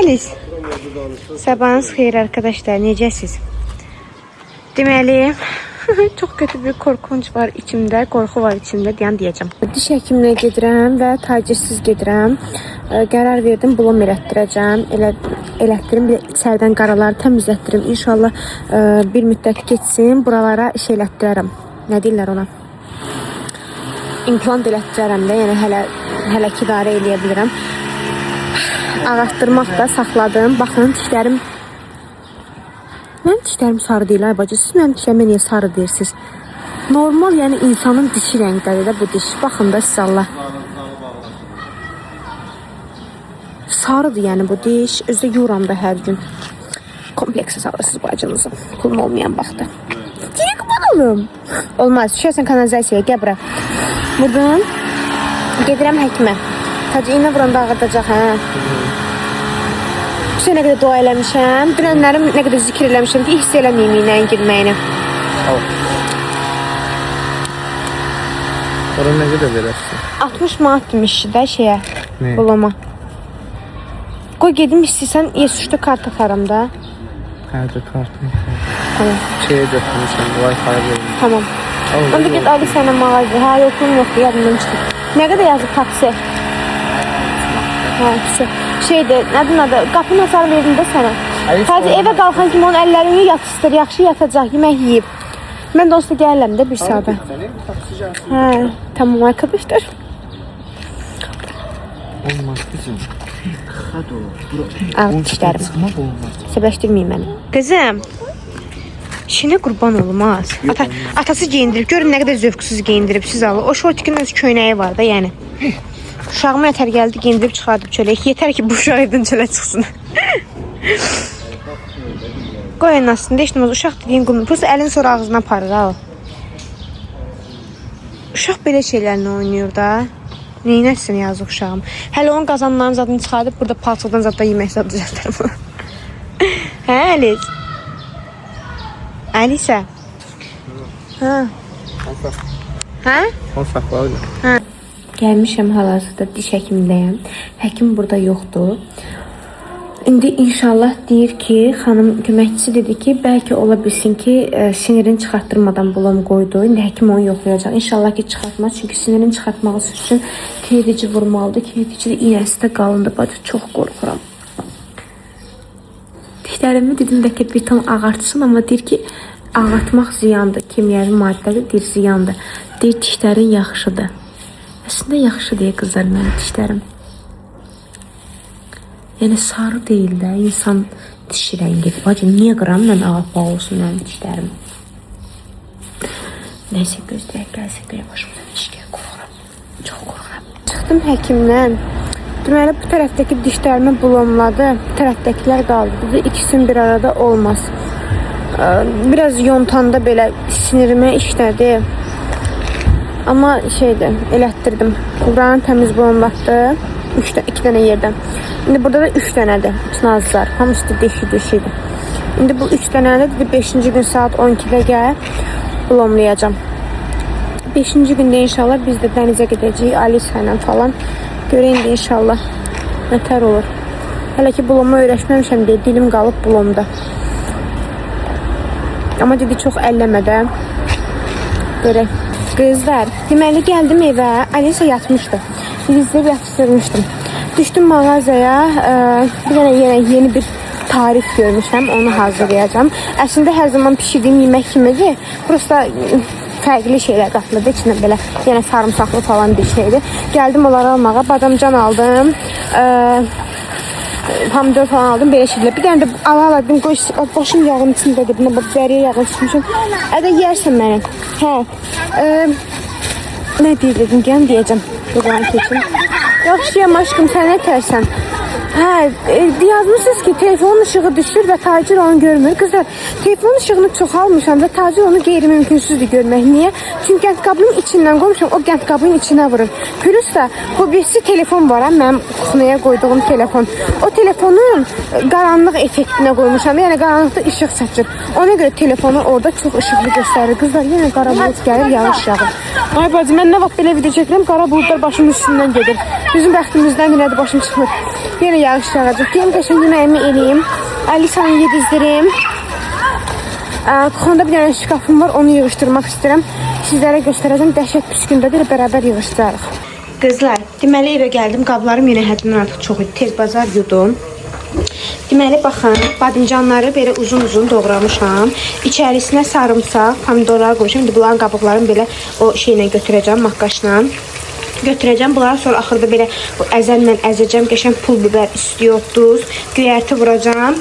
Alice. Sabahınız xeyir arkadaşlar. Necəsiz? Deməli, çox kötü bir korkunç var içimdə, qorxu var içimdə deyəcəm. Diş həkiminə gedirəm və tacirsiz gedirəm. Qərar verdim, blom elətdirəcəm. Elətdirim, bir içərdən qaraları təmizlətdirim. İnşallah bir müddət geçsin, buralara iş elətdirərəm. Nə deyirlər ona? İmplant elətdirərəm də, yəni hələ ki idarə eləyə bilirəm. Ağartdırmaq da saxladım. Baxın, dişlərim... Mənim dişlərim sarı deyil, ay bacı. Siz mənim dişlərimə niyə sarı deyirsiniz? Normal, yəni insanın dişi rəngdədir də bu diş. Baxın da siz Allah. Sarıdır yəni bu diş. Özdə yuram da hər gün. Kompleksə salırsınız bacınızı. Pulum olmayan vaxtda. Geri qıpan olum. Olmaz. Düşərsən kanalizasiyaya, gəbra. Buradan gedirəm həkimə. Tacı iğnə vuranda ağırdacaq, hə? Bu nə qədər dua eləmişəm. Dünənlərim nə qədər zikir eləmişəm ki, hiss eləməyim iğnəyin girməyini. Sonra nə qədər verərsin? 60 manat demişdi də şeyə, bulama. Qoy gedim istəyirsən, E3'də kart atarım da. Hədə kartını. Tamam. Şeyə götürmüşəm, Wi-Fi verim. Tamam. Onda get Ali sənə mağazı. Hə, yoxum yoxdur, yadımdan çıxdı. Nə qədər yazıb taksi? Hə, şeydir, nədir adı? Qapını açar verdim də sənə. Sadəcə evə qalxan kimi onun əllərini yatışdır, yaxşı yatacaq, yemək yiyib. Mən də onsuz da gəlirəm də bir saata. Hə, tamam arkadaşlar. Olmaz kızım. Hadi o. Al dişlərim. Səbəşdirməyim məni. Qızım. Şinə qurban olum az. Atası geyindirib. Görün nə qədər zövqsüz geyindirib siz alın. O şortikinin öz köynəyi var da yəni. Uşağıma yətər gəldi, geyindirib çıxardıb çölə. Yetər ki bu uşaq evdən çölə çıxsın. Qoy anasında heç nəməz. Uşaq dediyin qulmur. Prosta əlin sonra ağzına aparır ha o. Uşaq belə şeylərlə oynayır da. Neynəsin yazıq uşağım. Hələ onun qazanların zadını çıxardıb burada palçıqdan zadda yemək zadı düzəltərəm. Hə Alice? Alice? Hə? Hə? O saxladı. Hə. Gəlmişəm hal-hazırda diş həkimindəyəm. Həkim burada yoxdur. İndi inşallah deyir ki, xanım köməkçisi dedi ki, bəlkə ola bilsin ki, sinirini çıxartdırmadan blom qoydu. İndi həkim onu yoxlayacaq. İnşallah ki, çıxartmaz. Çünki sinirini çıxartması üçün keydici vurmalıdır. Keydici də iğnəsi də qalındı. Bacı, çox qorxuram. Dişlərimi dedim bəlkə bir ton ağartsın, amma deyir ki, ağartmaq ziyandır. Kimyəvi maddədir, deyir ziyandır. Deyir dişlərin yaxşıdır. Əslində yaxşı deyə qızlar mənim dişlərim. Yəni sarı deyil də, insan dişi rəngidir. Bacım, niyə qıram mən ağappaq olsun mənim dişlərim? Nəysə gözləyək, gəlsək belə başımıza dişkəyə qorxuram. Çox qorxuram. Çıxdım həkimdən. Deməli, bu tərəfdəki dişlərimi blomladı. Bu tərəfdəkilər qaldı. Bu da ikisinin bir arada olmaz. Biraz yontanda belə sinirime işlədi. Amma şeydir, elətdirdim. Buranı təmiz blomlatdı. 2 dənə yerdən. İndi burada da 3 dənədir. Nazlar. Hamısı da deşi-deşidir. İndi bu 3 dənədir. 5-ci gün saat 12-də gəl. Blomlayacağım. 5-ci gündə inşallah biz də dənizə gedəcəyik. Alisa ilə falan. Görəyim də inşallah nətər olur. Hələ ki bloma öyrəşməmişəm deyə dilim qalıb blomda. Amma dedi çox əlləmədə. Görək. Qızlar, deməli gəldim evə. Alisa yatmışdı. Filizləri yatışdırmışdım. Düşdüm mağazaya. Bir dənə yeni bir tarif görmüşəm. Onu hazırlayacağım. Əslində hər zaman pişirdiyim yemək kimidir. Prosta fərqli şeylər qatıldı. İçinə belə yenə sarımsaqlı falan bir şeydir. Gəldim onları almağa. Badamcan aldım. Pomidor falan aldım. Belə şeylər. Bir dənə də ala-aladım. Başım yağın içindədir. Buna bax, dəriyə yağın sıxmışım. Ədə yərsən məni. Hə. Nə deyirdim? Gəlin deyəcəm. Buradan keçin. Yaxşıyam aşkım, sən nə tərsən? Hə, yazmışsınız ki, telefonun ışığı düşür və tacir onu görmür. Qızlar, telefonun ışığını çox almışam və tacir onu qeyri-mümkünsüzdür görmək. Niyə? Çünki qəndqabının içindən qoymuşam, o qəndqabının içinə vurur. Pürüzsə, bu birisi telefon var, mənim kuxunaya qoyduğum telefon. O telefonun qaranlıq effektinə qoymuşam, yəni qaranlıqda işıq saçır. Ona görə telefonu orada çox işıqlı göstərir. Qızlar, yenə qara bulut gəlir, yağış yağır. Ay bacı, mən nə vaxt belə video çəkirəm, qara bulutlar başımın üstündən gedir. Bizim bəxtimizdən yenə də başım çıxmır. Yenə yağış yağacaq. Deyim qəşəng yeməyimi eləyim. Alisanı yedizdirim. Kuxanda bir dənə şkafım var, onu yığışdırmaq istəyirəm. Sizlərə göstərəcəm, dəhşət pis gündədir, bərabər yığışdırarıq. Qızlar, deməli evə gəldim, qablarım yenə həddindən artıq çox idi, tez bazar yudum. Deməli, baxın, badıncanları belə uzun-uzun doğramışam. İçərisinə sarımsaq, pomidorlar qoymuşam. İndi bunların qabıqlarını belə o şeylə götürəcəm, maqqaşla. Götürəcəm, bunları sonra axırda belə əzəllə əzəcəm, qəşəng pul biber, istiyor, duz, göyərti vuracam.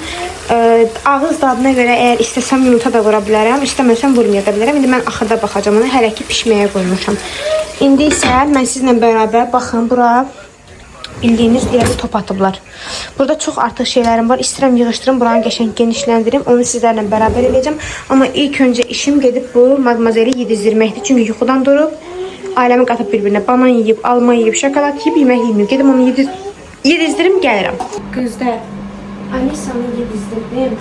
Ağız dadına görə əgər istəsəm yumurta da vura bilərəm, istəməsəm vurmaya da bilərəm. İndi mən axırda baxacam ona, hələ ki pişməyə qoymuşam. İndi isə mən sizinlə bərabər baxın, bura bildiyiniz deyəli top atıblar. Burada çox artıq şeylərim var. İstəyirəm yığışdırım, buranı qəşəng genişləndirim. Onu sizlərlə bərabər edəcəm. Amma ilk öncə işim gedib bu madmazeli yedizdirməkdir. Çünki yuxudan durub ailəmi qatıb bir-birinə banan yeyib, alma yeyib, şokolad yeyib, yemək yeyib. Gedim onu yedizdirim, gəlirəm. Qızlar, Alisanı yedizdirdim.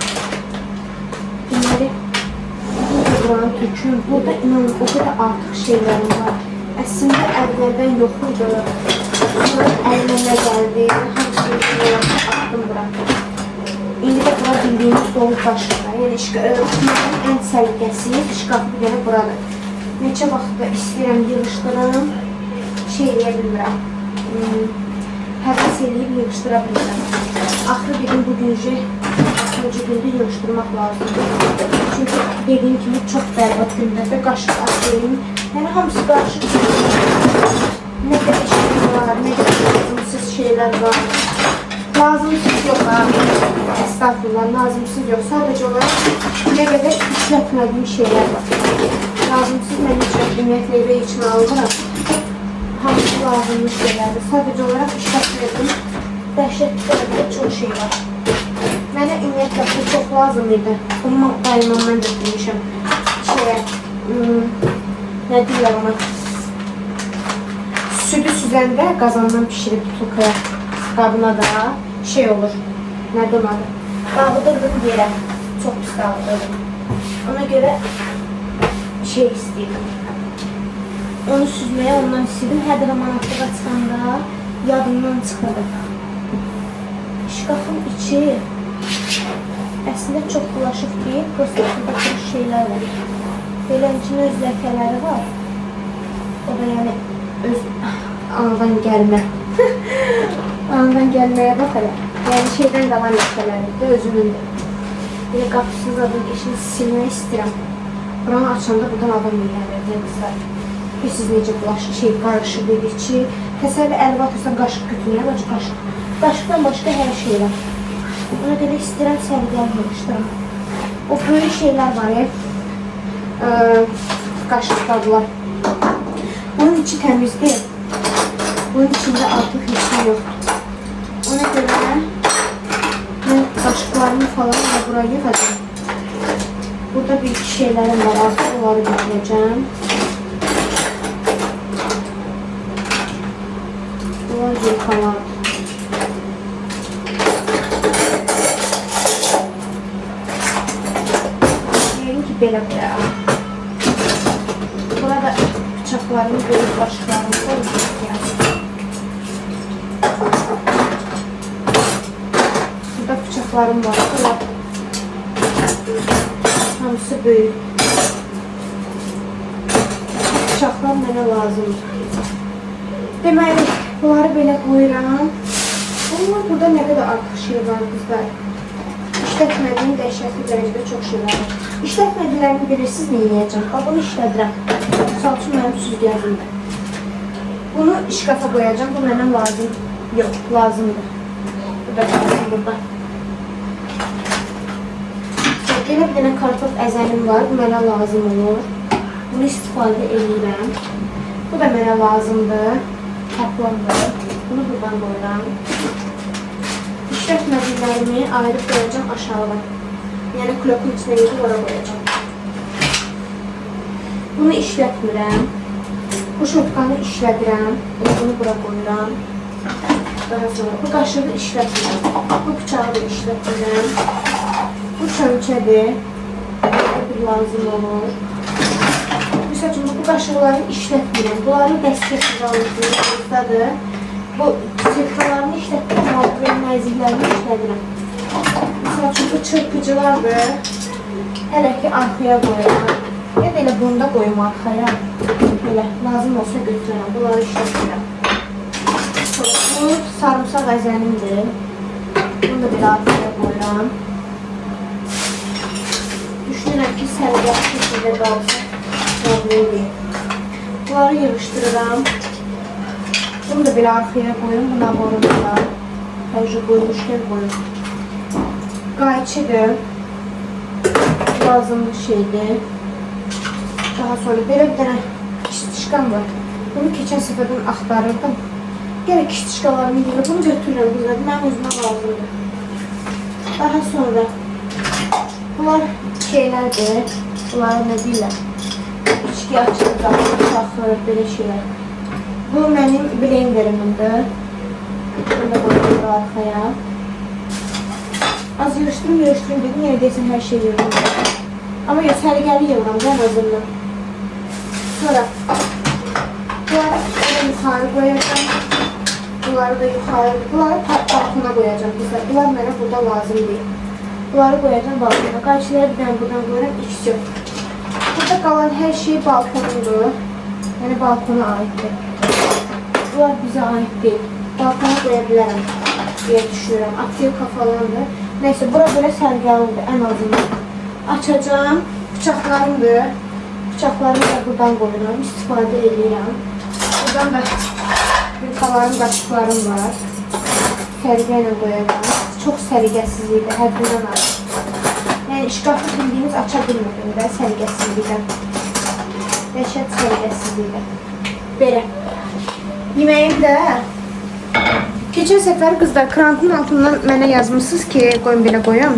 Deməli, burada buranı töküm. Burada inanın o qədər artıq şeylərim var. Əslində əvvəldən yox idi. Əlimə gəldi. Hamısını attım bura. İndi də bura bildiyimiz dolu daşıqlar. Yəni şkafın ən səliqəsiz şkafı bir dənə buradır. Neçə vaxtda istəyirəm yığışdırım, şey eləyə bilmirəm. Həvəs eləyib yığışdıra bilmirəm. Axırı dedim bugüncə gündə yığışdırmaq lazımdır. Çünki dediyim kimi çox bərbad gündədir. Qaşıq atayım. Yəni hamısı qarışıq. Nə qədər şey var, nə qədər lazımsız şeylər var. Lazımsız yox abi. Estağfurullah, lazımsız yox. Sadəcə olaraq nə qədər işlətmədiyim şeylər var. Lazımsız mən ümumiyyətlə evə içmə alıram. Hamısı lazımlı şeylərdir. Sadəcə olaraq işlətmədim. Dəhşətli dərəcədə çox şey var. Mənə ümumiyyətlə bu çox lazım idi. Bunu dayımamdan götürmüşəm. Nə deyirlər ona? Südü süzəndə qazandan pişirib tutulkaya qabına da şey olur. Nədir adı? Dağıdırdım yerə. Çox pis dağıdırdım. Ona görə şey istəyirdim. Onu süzməyə ondan istəyirdim. Hər dəfə manatlığa çıxanda yadımdan çıxırdı. Şkafın içi əslində çox bulaşıq deyil. Prosta burada şeylər var. Beləncinin öz ləkələri var. O da yəni öz anadan gəlmə. Anadan gəlməyə bax elə. Yəni şeydən qalan ləkələrdir, özümündür. Belə qapısız adım eşini silmək istəyirəm. Buranı açanda buradan adam yiyənirdi qızlar. Siz necə bulaşıq şey qarışıq edir ki, təsəvvür əl batırsan qaşıq götürürəm, acı qaşıq. Qaşıqdan başqa hər şey var. Ona görə istəyirəm səliqəli yığışdıram. O böyük şeylər var ya. Qaşıqlar. Bunun içi təmizdir. Bunun içində artıq heç şey yoxdur. Ona görə mən qaşıqlarımı falan da buraya yığacağım. Burada bir iki şeylərim var, artıq onları götürəcəm. Bunlar yıkalar. Deyim ki, belə qoyarım. Burada bıçaqlarımı, böyük başlıqlarımı koyacağım. Burada bıçaqlarım var. Hamısı böyük. Bıçaqlar mənə lazımdır. Deməli, bunları belə qoyuram. Amma burada nə qədər artıq şey var qızlar. İşlətmədiyim dəhşətli dərəcədə çox şey var. İşlətmədiklərimi bilirsiniz nə yiyəcəm? Bunu işlədirəm. Misal üçün mənim süzgəcimdir. Bunu şkafa qoyacağım. Bu mənə lazım. Yox, lazımdır. Bu da lazım burada. Belə bir dənə kartof əzəlim var. Bu mənə lazım olur. Bunu istifadə edirəm. Bu da mənə lazımdır. Taplandır. Bunu buradan qoyuram. İşlətmədiklərimi ayırıb qoyacağım aşağıda. Yəni kulakın içinə yedib oraya qoyacağım. Bunu işlətmirəm. Bu şotkanı işlədirəm. Bunu bura qoyuram. Daha sonra bu qaşığı işlətmirəm. Bu bıçağı da işlətmirəm. Bu çömçədir. Bu lazım olur. Misal üçün bu qaşıqları işlətmirəm. Bunları dəstək sizallıqlarınızdadır. Bu sirkalarını işlətdirəm. Altı vermək Nəziklərini işlədirəm. Məsəl üçün, bu çırpıcılardır. Hələ ki, arxaya qoyuram. Ya da elə bunda qoyum arxaya. Belə, lazım olsa götürürəm. Bunları işlədirəm. Bu sarımsaq əzənimdir. Bunu da belə arxaya qoyuram. Düşünürəm ki, sərgəli şəkildə qalsın. Problem deyil. Bunları yığışdırıram. Bunu da belə arxaya qoyun. Buna qorumlar. Həvcə qoymuşken qoyun. Qayçıdır. Lazımlı şeydir. Daha sonra belə bir dənə kiştişkam var. Bunu keçən səfərdən axtarırdım. Gələk kiştişkalarımı yığır. Bunu götürürəm bizə. Mənim özümə lazımdır. Daha sonra bunlar şeylərdir. Bunları nə deyirlər? İçki açılacaq, çaxır, belə şeylər. Bu mənim blenderimindir. Bunu da qoyuyorum arxaya. Az yığışdırım dedim, yenə deyəsən hər şey yığılır. Amma yox, sərgəli yığıram da ən azından. Sonra bunları yuxarı qoyacağım. Bunları da yuxarı, bunları balkona qoyacağım. Bunlar mənə burada lazım deyil. Bunları qoyacağım balkona. Qayçıları bir dənə buradan qoyuram, ikisi yox. Burada qalan hər şey balkonumdur. Yəni balkona aiddir. Bunlar bizə aid deyil. Balkona qoya bilərəm deyə düşünürəm. Aktivka falandır. Neyse, bura belə sərgəlidir ən azından. Açacağım. Bıçaqlarımdır. Bıçaqlarımı da buradan qoyuram. İstifadə edirəm. Buradan da yufkalarım, qaşıqlarım var. Sərgə ilə qoyacağım. Çox səliqəsiz idi, həddindən az. Yəni, şkafı bildiyiniz aça bilmədim də səliqəsizlikdən. Dəhşət səliqəsizlikdən. Belə. Yeməyim də keçən səfər qızlar krantın altından mənə yazmışsınız ki, qoyun belə qoyum.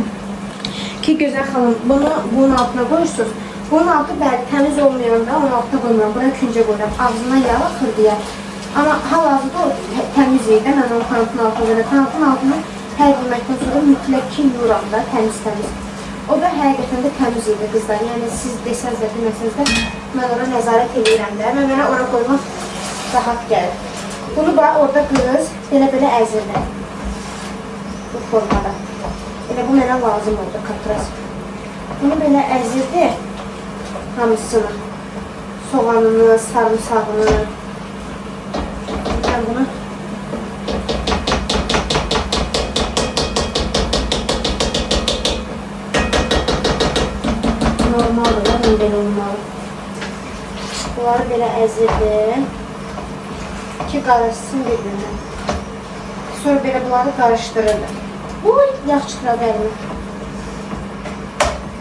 Ki, gözəl xanım, bunu bunun altına qoyursunuz. Bunun altı bəli, təmiz olmayanda onun altına qoymuram. Buna küncə qoyuram. Ağzına yağ axır deyə. Amma hal-hazırda o təmiz idi. Mən onu krantın altına qoyuram. Krantın altını hər yeməkdən sonra mütləq ki, yuram da təmiz-təmiz. O da həqiqətən də təmiz idi qızlar. Yəni, siz desəz də, deməsəz də mən ona nəzarət edirəm də. Və mənə ora qoymaq rahat gəlir. Bunu bax, orada qız belə əzirlər. Bu formada. Elə bu mənə lazım oldu, katras. Bunu belə əzirdi. Hamısını. Soğanını, sarımsağını. Ben bunu normaldir, belə olmalı. Bunları belə əzirdim ki, qarışsın bir-birinə. Sonra belə bunları qarışdırırdım. Uy, yağ çıxıradı əlimi.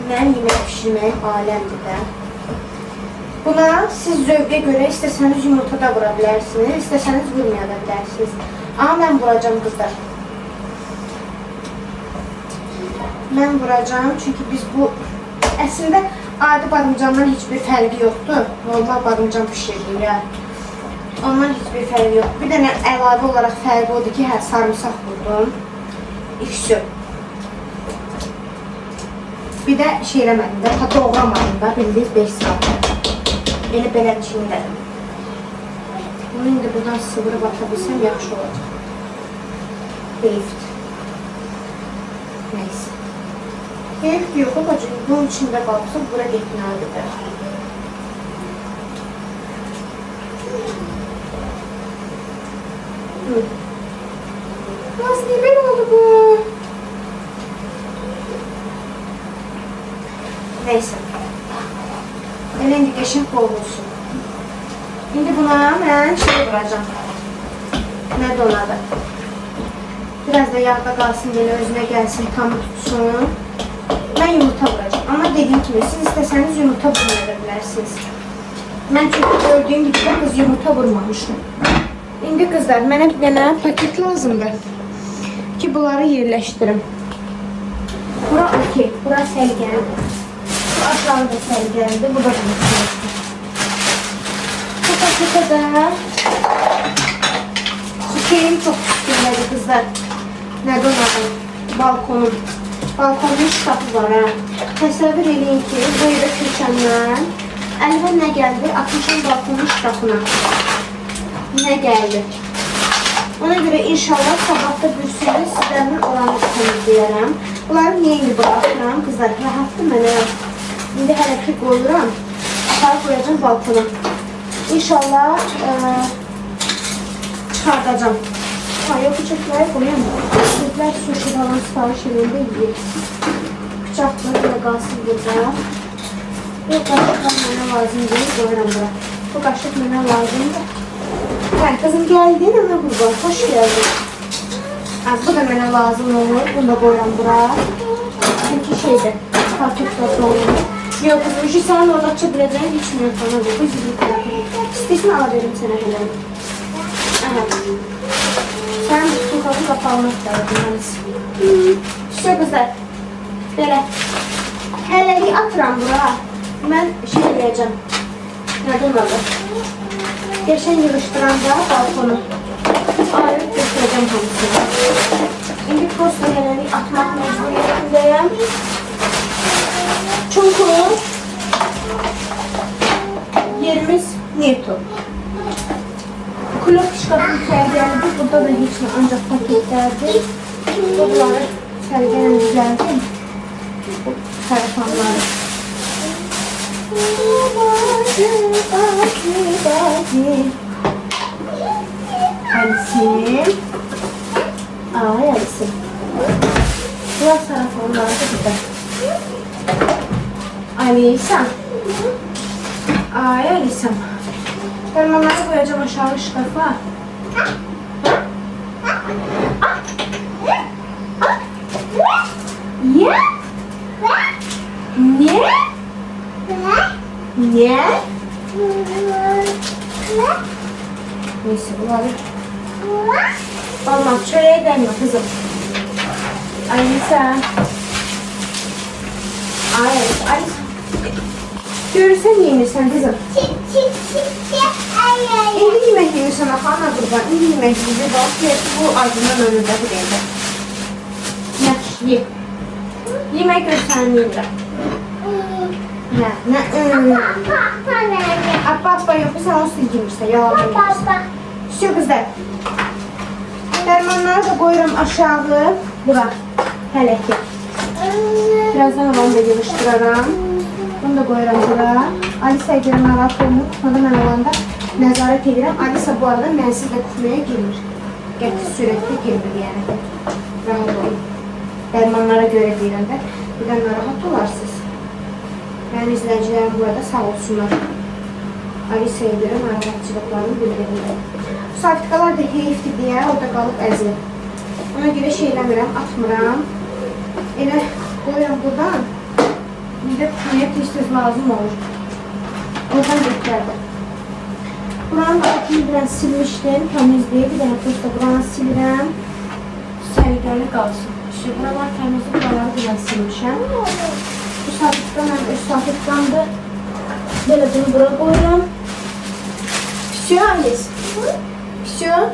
Mənim yemək pişirməyim aləmdir də. Buna siz zövqə görə istəsəniz yumurta da vura bilərsiniz, istəsəniz vurmaya da bilərsiniz. Amma mən vuracağım qızlar. Mən vuracağım çünki biz bu əslində adi badımcandan hiçbir fərqi yoxdur. Normal badımcan pişirdik ya. Ondan hiçbir fərqi yoxdur. Bir dənə əlavə olaraq fərqi odur ki, hə, sarımsaq vurdum. İkisi. Bir də şey eləmədim də, ta doğramadım da, bildiniz 5 saat. Elə beləm çimlədim. Bunu indi buradan sıvırıb atabilsəm yaxşı olacaq. Heyfdir. Neyse. Heyfdir yox olacaq. Bunun içində qalbsa bura getməlidir də. Nasıl niye böyle oldu bu? Neyse. Elə indi qəşəng olsun. İndi buna mən şey vuracağım. Nə donadı? Biraz da yağda qalsın, belə özünə gəlsin, tam tutsun. Mən yumurta vuracağım. Amma dediyim kimi, siz istəsəniz yumurta vurmaya bilərsiniz. Mən çünki gördüyüm gibi qız yumurta vurmamışdım. İndi qızlar, mənə bir dənə paket lazımdır ki, bunları yerləşdirim. Bura okey, bura sərgəlidir. Bu aşağı da sərgəlidir, bu da sərgəlidir. Bu paketə də şeyim çox üstündədir qızlar. Nə donadım? Balkonum. Balkonun şkafı var, hə. Təsəvvür edin ki, bu evdə köçəndən əlimə nə gəldi? Atmışam balkonun şkafına. Nə gəldi? Ona göre inşallah sabah da bürsünüz sizlerden oranı temizləyərəm. Bunları yeni bırakıram. Kızlar rahatdır mənə. İndi hələ ki qoyuram. Aparıb koyacağım balkona. İnşallah çıxardacağım. Yok bıçakları koyamam. Bizler sushi falan sipariş edildi yiyir. Bıçakları böyle kalsın burada. Yok kaşıklar bana lazım değil. Koyarım bura. Bu kaşık bana lazım da. Yani kızım geldin ama burada. Hoş geldin. Bu da bana lazım olur. Bunu da koyarım bura. Çünkü şeyde. Kartoplar dolmuş. Yok kızım şu sen orada açabileceğin hiç mi yok bana bu. Bu zilin tarafı. İstesin alabilirim sana hele. Evet. Sen bu kapı kapalmak lazım. İşte kızlar. Böyle. Hele bir atıram bura. Ben şey diyeceğim. Nereden aldım? Geçen yığıştıran da balkonu. Ayrıp götüreceğim hamısını. Şimdi posta geleni atmak mecburiyetindeyim. Çünkü yerimiz neto. Kulak şkafı sergilendi. Burada da hiç mi ancak paketlerdi. Bunları sergilen düzeldim. Bu telefonları. Alisin. Ay Alisin. Burası telefonları da burada. Alisa. Ay Alisa. Ben onları koyacağım aşağı şkafa. Ya? Ne? Ne? Neyse bunları. Olmaz şöyle demiyor kızım. Alisa. Ay Alisa. Görürsen yemirsen kızım. İndi yemek yemirsen ana kurban. İndi yemek yiyince bak bu ardından önünde bu deyildi. Yaxşı ye. Yemek görürsen yiyince. Ne? Appa yok sen onu sildirmişsən. Yalan yemirsən. Şu kızlar. Dərmanları da koyuram aşağı. Bura. Hələ ki. Birazdan onu da yığıştıraram. Bunu da koyuram bura. Alisa görə narahat olmur. Tutmadan mən olanda nəzarət edirəm. Alisa bu arada mənsiz də kuxnaya girmir. Qəti sürətdə girmir yəni. Rahat olun. Dərmanlara görə deyirəm də. Birdən narahat olarsınız. Mənim izləyicilərim bu arada sağ olsunlar. Alisa'ya görə narahatçılıqlarını bildirirlər. Bu sarfitkalar da heyifdir deyə orada qalıb əzir. Ona görə şey eləmirəm, atmıram. Elə qoyuram buradan. Bir də kuxnaya tez-tez lazım olur. Oradan götürərdim. Buranı da atımdan silmişdim, təmizləyib. Bir dənə posta buranı silirəm. Səliqəli qalsın. İşte buralar təmizli, buraları buradan silmişəm. Bu sarfitkan mən öz sarfitkandı. Belə bunu bura qoyuram. Pişiyor Alice. Pişiyor.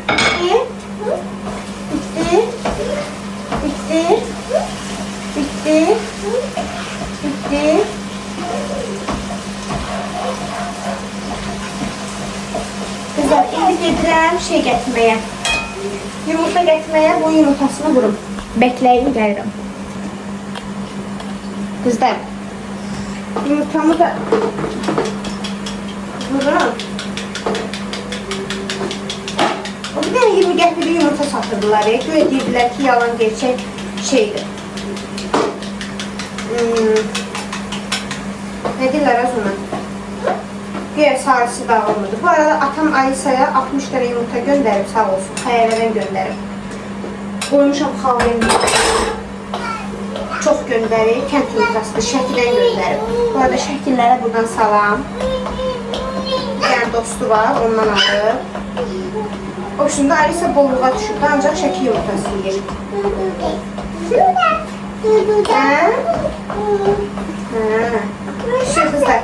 Bitti. Bitti. Bitti. Bitti. Bitti. Güzel. İndi gedirəm şey gətirməyə. Yumurta gətirməyə bu yumurtasını vurum. Bekləyin gəlirəm. Kızlar. Yumurtamı da vururum. O bir tane 20 qəpikli yumurta satırdılar. Göy deyirlər ki, yalan gerçək şeydir. Ne deyirlər az ona? Güya sarısı dağılmırdı. Bu arada atam Alisa'ya 60 tane yumurta gönderip sağ olsun. Xəyərədən gönderip. Qoymuşam xalayım. Çox gönderip. Kənd yumurtasıdır. Şəkildən gönderip. Bu arada şəkillərə buradan salam. Yəni dostu var. Ondan alır. O şimdi Alisa bolluğa düşürdü. Ancaq şəkil yumurtası yiyir. Şey kızlar.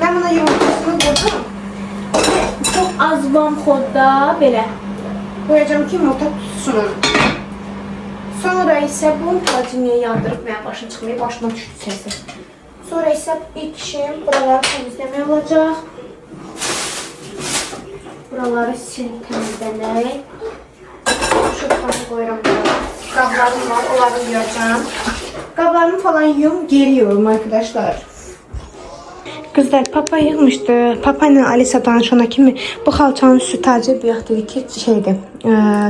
Ben buna yumurtasını vurdum. Çok az vanxodda belə koyacağım ki yumurta tutsun onu. Sonra ise bunu tacimiye yandırıp mənim başım çıxmayıb, başıma düşdü səsi. Sonra ise ilk işim buraları temizləmək olacaq. Buraları sil temizlemek. Şuradan koyuram. Qablarım var, onları yuyacağım. Qablarımı falan yuyum, geliyorum arkadaşlar. Kızlar, papa yığmışdı. Papa ile Alisa danışana kimi bu xalçanın üstü tacir bir yaxdır ki şeydir,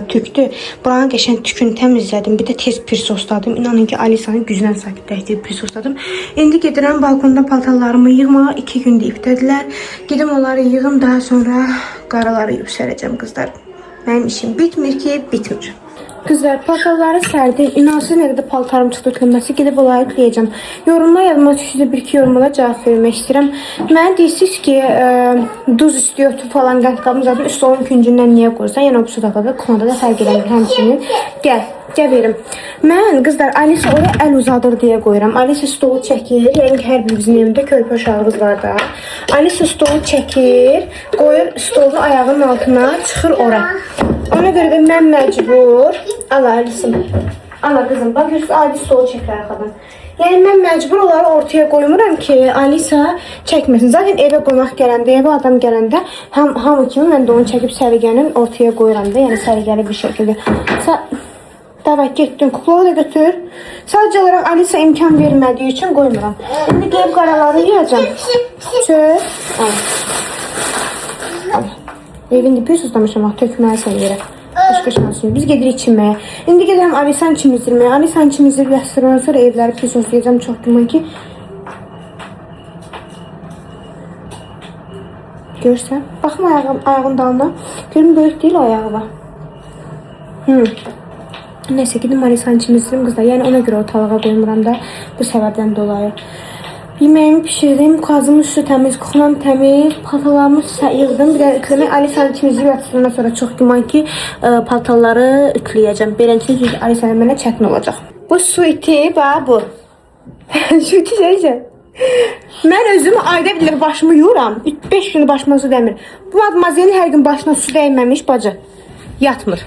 tüktü. Buranın qəşəng tükünü təmizlədim. Bir də tez pirsosladım. İnanın ki, Alisa'nın güclə sakitləşdirib pirsosladım. İndi gedirəm balkonda paltarlarımı yığmağa. 2 gündə ipdədilər. Gedim onları yığım, daha sonra qaraları yüksələcəm kızlar. Mənim işim bitmir ki, bitmir. Kızlar, paltarları sərdim. İnansız nə qədər paltarım çıxdı ütülməsi. Gedib onları yükləyəcəm. Yorumlar yazmaq üçün bir-iki yorumlara cavab vermək istəyirəm. Mənə deyirsiniz ki, duz istiyor falan qəntqabım zaten stolun küncündən niyə qoyursan? Yəni o bu sudaqada, kumada da fərq eləmir həmçinin. Gəl verim. Mən kızlar Alisa oraya əl uzadır deyə qoyuram. Alisa stolu çəkir. Yəni ki, hər birimizin evində körpə uşağımız var da. Alisa stolu çəkir, qoyur stolun ayağının altına, çıxır ora. Ona görə də mən məcbur. Ala Alisa'm. Ala kızım. Bak görürsün adi stolu çəkir arxadan. Yəni mən məcbur onları ortaya qoymuram ki, Alisa çəkməsin. Zaten evə qonaq gələndə, evə adam gələndə hamı kimi mən də onu çəkib səliqənin ortaya qoyuram da. Yəni səliqəli bir şəkildə. Davay getdin, kuklağı da götür. Sadəcə olaraq Alisa imkan vermədiyi üçün qoymuram. İndi qeyb qaraları yiyəcəm. Çöz. Al. Evində bir suslamışam, tökməlisən yerə. Başqa şansım. Biz gedirik çimməyə. İndi gedirəm Alisa'nı çimizdirməyə. Alisa'nı çimizdirib yastırandan sonra evləri pis soslayacağım. Çox güman ki. Görsən. Baxma ayağın dalına. Görün böyük deyil o ayağı var. Neyse gidin Alisa'nı çimizdirim kızlar. Yəni ona görə ortalığa qoymuram da bu səbəbdən dolayı. Yemeğimi pişirdim. Kazımın üstü temiz, kuxunam temiz. Paltalarımı yığdım. Bir də ütüləmək Alisa'nın çimizdirib yatırsından sonra çox güman ki paltaları ütüləyəcəm. Beləncə çünki Alisa'nın mənə çətin olacaq. Bu suiti bu. Suiti şeycə. Mən özümü ayda bilir başımı yuyuram. 5 günü başıma su dəymir. Bu madmazelin hər gün başına su dəyməmiş bacı. Yatmır.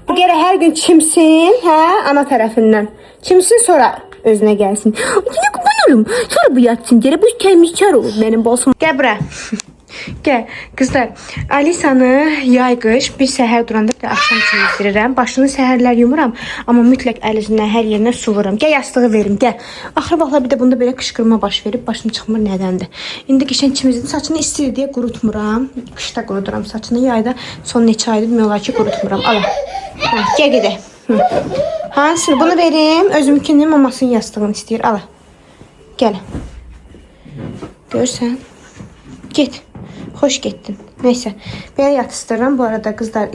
Bu gərək hər gün çimsin, ana tərəfindən. Çimsin sonra özünə gəlsin. Yine kurban olum. Sonra bu yatsın geri. Bu təmizkar olur benim bolsum. Gəl bura. Gəl. Kızlar, Alisa'nı yay-qış bir səhər duranda bir də axşam çimizdirirəm. Başını səhərlər yumuram. Amma mütləq əlindən hər yerinə su vururam. Gəl yastığı verim, gəl. Axır vaxtlar bir də bunda belə qışqırma baş verib. Başım çıxmır nədəndir. İndi qəşəng çimizdim. Saçını istir deyə qurutmuram. Qışda quruduram saçını. Yayda son neçə aydır demək olar ki qurutmuram. Ala. Gəl gedək. Hansını bunu verim. Özümkünün mamasının yastığını istəyir. Ala. Gəl. Görsən. Get. Hoş getdin. Neyse. Belə yatışdırıram. Bu arada kızlar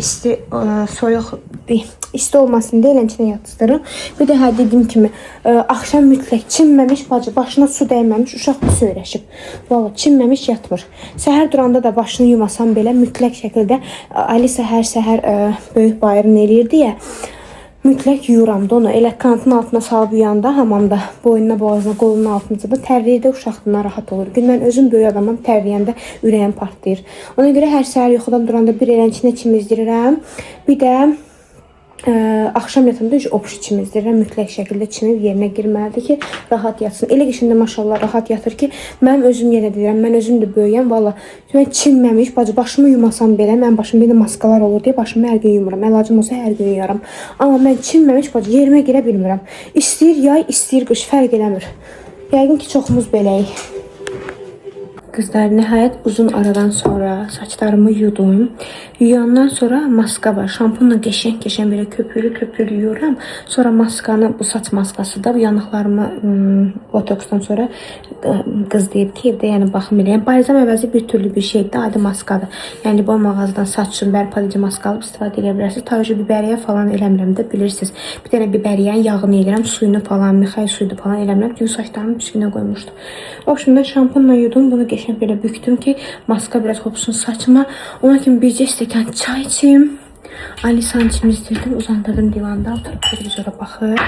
isti olmasın deyə eləncə yatışdırıram. Bir də dediyim kimi axşam mütləq çimməmiş bacı başına su dəyməmiş uşaq pis öyrəşib. Valla çimməmiş yatmır. Səhər duranda da başını yumasam belə mütləq şəkildə Alisa hər səhər böyük bayırını eləyir deyə mütləq yuyuram da onu. Elə kanatın altına salıb yuyanda hamamda boynuna, boğazına, qolunun altında da tərliyirdə uşaqdan rahat olur. Gün mən özüm böyük adamım, tərliyəndə ürəyim partlayır. Ona görə hər səhər yuxudan duranda bir eləncə çimizdirirəm. Bir də axşam yatanda obş çimizdirirəm. Mütləq şəkildə çimib yerinə girməlidir ki, rahat yatsın. Elə ki, şimdi maşallah rahat yatır ki, mən özüm yenə deyirəm, mən özüm də böyüyəm. Valla, mən çinməmiş, başımı yumasam belə, mən başımda bir maskalar olur deyə başımı hər gün yumuram. Əlacım olsa hər gün yuyaram. Amma mən çinməmiş, yerimə girə bilmirəm. İstəyir yay, istəyir qış, fərq eləmir. Yəqin ki, çoxumuz beləyik. Kızlar, nihayet uzun aradan sonra saçlarımı yudum. Yuyandan sonra maska var. Şampunla qəşəng böyle köpürlü yuyuram. Sonra maskanı, bu saç maskası da bu yanıqlarımı botoksdan sonra kız deyib ki, evdə yəni baxım eləyəm. Balzam əvəzi bir türlü bir şeydir, adi maskadır. Yəni bu mağazadan saç üçün bərpadici maska alıb istifadə edə bilərsiniz. Tabii biberiyə falan eləmirəm də bilirsiniz. Bir dənə biberiyanın yağını eləyirəm, suyunu falan, mixay suyunu falan eləmirəm. Çünki saçlarımı püskünə qoymuşdum. O şimdi şampunla yudum, bunu qəşəng böyle büktüm ki maska biraz kopsun saçıma. Ona kimi bircə stəkan çay içim. Alisa'nı çimizdirdim, uzandırdım divanda, oturup televizora baxır.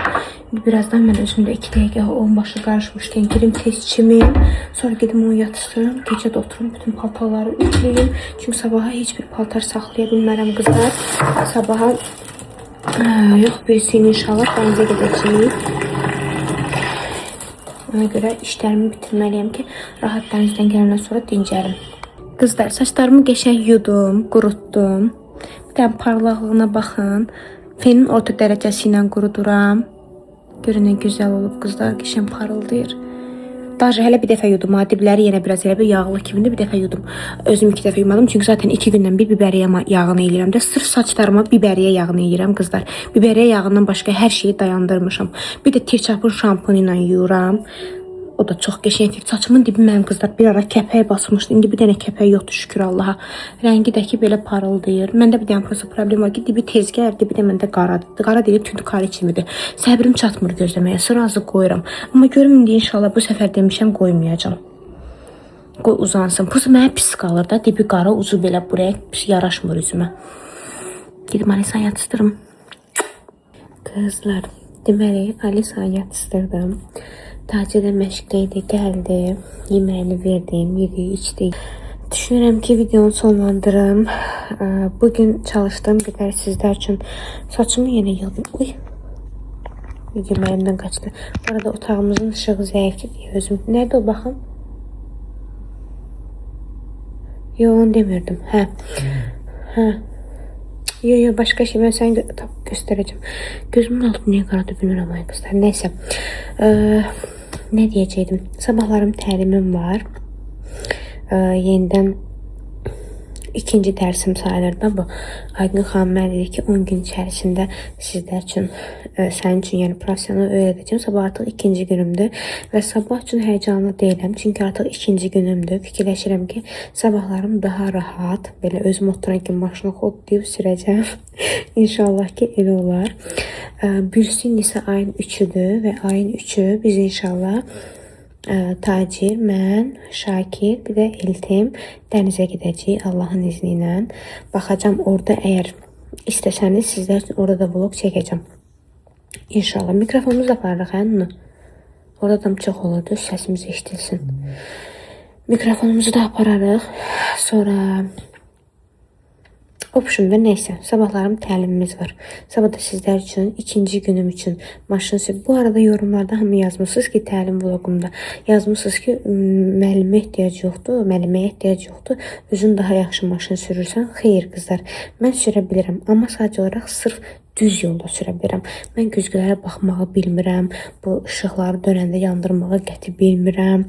Birazdan mən özümdə 2 dəqiqə on başı qarışmışkən girim tez çimim. Sonra gedim onu yatıştırım. Gecə də oturum, bütün paltarları ütləyim. Çünki sabaha heç bir paltar saxlaya bilmərəm qızlar. Sabaha yox birisi inşallah dənizə gedəcəyik. Ona görə işlərimi bitirməliyəm ki, rahat dənizdən gələndən sonra dincərim. Qızlar, saçlarımı qəşəng yudum, qurutdum. Bir də parlaqlığına baxın. Fenin orta dərəcəsi ilə quruduram. Görün nə gözəl olub qızlar, qəşəng parıldayır. Daha hələ bir dəfə yudum. Dibləri yenə biraz elə bir yağlı kimidir. Bir dəfə yudum. Özüm 2 dəfə yumadım. Çünki zaten 2 gündən bir biberiya yağını eləyirəm də. Sırf saçlarıma biberiya yağını eləyirəm qızlar. Biberiya yağından başqa hər şeyi dayandırmışam. Bir də tirçapın şampunu ilə yuyuram. O da çox qəşəng. Saçımın dibi mənim qızlar bir ara kəpəyə basmışdı. İndi bir dənə kəpək yoxdur şükür Allaha. Rəngi də ki belə parıldayır. Məndə bir dənə prosta problem var ki, dibi tez gəlir, dibi də məndə qaradır. Qara deyil, tünd kari kimidir. Səbrim çatmır gözləməyə. Sırazı qoyuram. Amma görüm indi inşallah bu səfər demişəm qoymayacağam. Qoy uzansın. Prosta mənə pis qalır da. Dibi qara, ucu belə buraya yaraşmır üzümə. Gedim Alisanı yatışdırım. Qızlar, deməli Alisanı yatışdırdım. Taci də məşqdə idi, gəldi, yeməyini verdim, yedi, içdi. Düşünürəm ki, videonu sonlandırım. Bugün çalışdığım qədər sizlər üçün saçımı yenə yıldım. Uy, yeməyindən qaçdı. Bu arada otağımızın ışığı zəifdir deyə özüm. Nerede o baxın? Yo, onu demirdim. Hə. Yo, başka şey. Ben sana göstereceğim. Gözümün altı niye qaradı bilmirəm ay qızlar. Neyse. Ne diyecektim? Sabahlarım təlimim var. Yenidən ikinci dərsim sayılır da bu. Aygün xanım mənə dedi ki 10 gün içərisində sizlər üçün, sənin üçün yəni professional öyrədəcəm. Sabah artıq ikinci günümdür və sabah üçün həyecanlı deyiləm. Çünki artıq ikinci günümdür. Fikirləşirəm ki sabahlarım daha rahat, belə özüm oturan kimi maşını hodlayıb sürəcəm. İnşallah ki elə olar. Bürsin isə ayın 3-üdür və ayın 3-ü biz inşallah Tacir, mən, Şakir, bir də Eltim dənizə gedəcəyik Allahın izni ilə. Baxacağım orada, əgər istəsəniz sizlər üçün orada da vlog çəkəcəm. İnşallah. Mikrofonumuzu da aparırıq, hə? Orada da çox olur, düz səsimiz eşitilsin. Mikrofonumuzu da apararıq. Sonra option və neysə, sabahlarım təlimimiz var. Sabah da sizlər üçün, ikinci günüm üçün maşın sür. Bu arada yorumlarda hamı yazmışsınız ki, təlim vlogumda yazmışsınız ki, müəllimə ehtiyac yoxdur, müəlliməyə ehtiyac yoxdur. Özün daha yaxşı maşın sürürsən. Xeyr qızlar, mən sürə bilirəm, amma sadəcə olaraq sırf düz yolda sürə bilirəm. Mən güzgülərə baxmağı bilmirəm. Bu işıqları dönəndə yandırmağı qəti bilmirəm.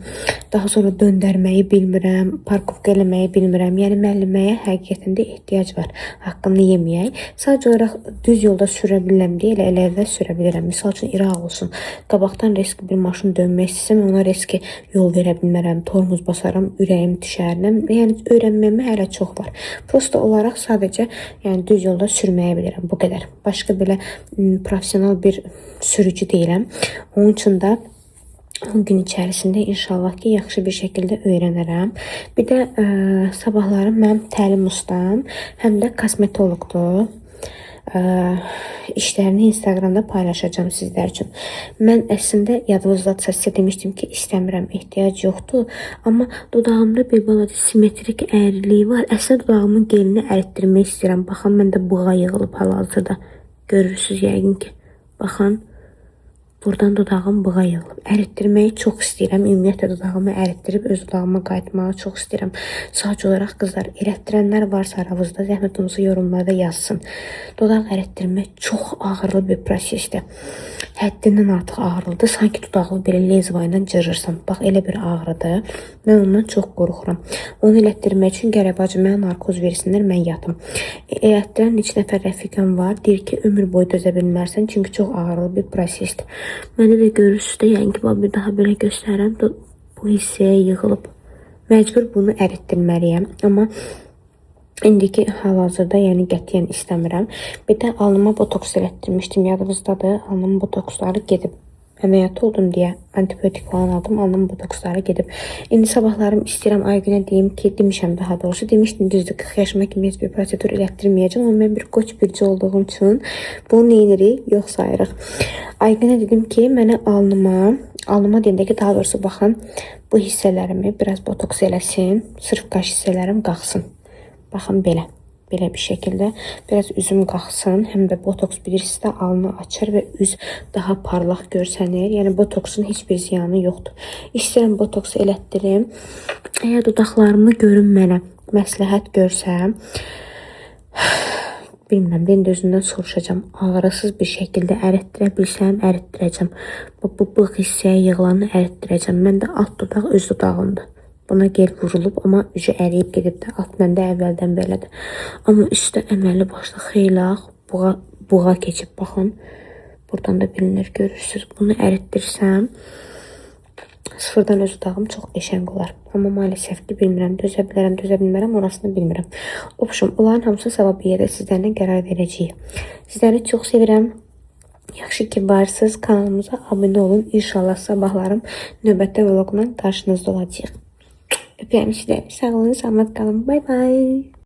Daha sonra döndərməyi bilmirəm. Parkovka eləməyi bilmirəm. Yəni müəlliməyə həqiqətində ehtiyac var. Haqqını yeməyək. Sadəcə olaraq düz yolda sürə bilirəm deyə elə də sürə bilirəm. Misal üçün İraq olsun. Qabaqdan riski bir maşın dönmək istəsəm ona riski yol verə bilmərəm. Tormuz basaram, ürəyim düşərəm. Yəni öyrənməyimə hələ çox var. Prosta olaraq sadəcə yəni düz yolda sürməyə bilirəm. Bu qədər. Başqa belə professional bir sürücü deyiləm. Onun üçün də 10 gün içərisində inşallah ki yaxşı bir şəkildə öyrənərəm. Bir də sabahları mənim təlim ustam həm də kosmetologdur. İşlərini Instagramda paylaşacağım sizlər üçün. Mən əslində yadınızdadsa sizə demişdim ki istəmirəm, ehtiyac yoxdur. Amma dodağımda bir balaca simetrik əyrilik var. Əslində dodağımın gelini əritdirmək istəyirəm. Baxın, məndə buğa yığılıb hal-hazırda. Görürsünüz yəqin ki. Baxın. Buradan dodağım buğa yığılıb. Əritdirməyi çox istəyirəm. Ümumiyyətlə dodağımı əritdirib öz dodağıma qayıtmağı çox istəyirəm. Sadəcə olaraq qızlar, elətdirənlər varsa aranızda zəhmət olmasa yorumlarda yazsın. Dodaq əritdirmək çox ağırlı bir prosesdir. Həddindən artıq ağırlıdır. Sanki dodağını belə lezva ilə cırırsan. Bax, elə bir ağrıdır. Mən ondan çox qorxuram. Onu elətdirmək üçün gərək bacı mənə narkoz versinlər, mən yatım. Elətdirən 2 nəfər rəfiqəm var. Deyir ki, ömür boyu dözə bilmərsən, çünki çox ağırlı bir prosesdir. Mənə də görürsünüz də, yəni ki, bir daha belə göstərəm. Bu hissəyə yığılıb. Məcbur bunu əritdirməliyəm. Amma indiki hal-hazırda yəni qətiyyən istəmirəm. Bir də alnıma botoks elətdirmişdim. Yadınızdadır. Alnımın botoksları gedib. Əməliyyat oldum deyə antibiotik falan aldım. Alnımın botoksları gedib. İndi sabahlarım istəyirəm Aygünə deyim ki, demişəm daha doğrusu. Demişdim düzdür, 40 yaşıma kimi heç bir prosedur elətdirməyəcəm. Amma mən bir qoç birci olduğum üçün bunu neyinirik? Yox sayırıq. Aygünə dedim ki, mənə alnıma deyəndə ki, daha doğrusu baxın, bu hissələrimi biraz botoks eləsin. Sırf qaş hissələrim qalxsın. Baxın belə. Belə bir şəkildə biraz üzüm qalxsın. Həm də botoks bilirsiniz də alnı açır və üz daha parlaq görsənir. Yəni botoksun heç bir ziyanı yoxdur. İstəyirəm botoksu elətdirim. Əgər dodaqlarımı görün mənə məsləhət görsəm, bilmirəm, indi özündən soruşacağım. Ağrısız bir şəkildə əritdirə bilsəm, əritdirəcəm. Bu bığ hissəyə yığılanı əritdirəcəm. Mən də alt dodaq öz dodağımdır. Buna gel vurulub, amma üzü əriyib gedib də. Alt məndə əvvəldən belədir. Amma üstə əməlli başlı xeyli buğa keçib, baxın. Buradan da bilinir, görürsünüz. Bunu əritdirsəm, sıfırdan öz dodağım çox qəşəng olar. Amma maalesef ki, bilmirəm, dözə bilərəm, dözə bilmərəm, orasını bilmirəm. Obşum, onların hamısı savab yerdə sizlərlə qərar verəcəyik. Sizləri çox sevirəm. Yaxşı ki varsınız, kanalımıza abunə olun. İnşallah sabahlarım növbətdə vlogla qarşınızda olacaq. Öpürəm sizləri. Sağ olun, salamat qalın. Bay bay.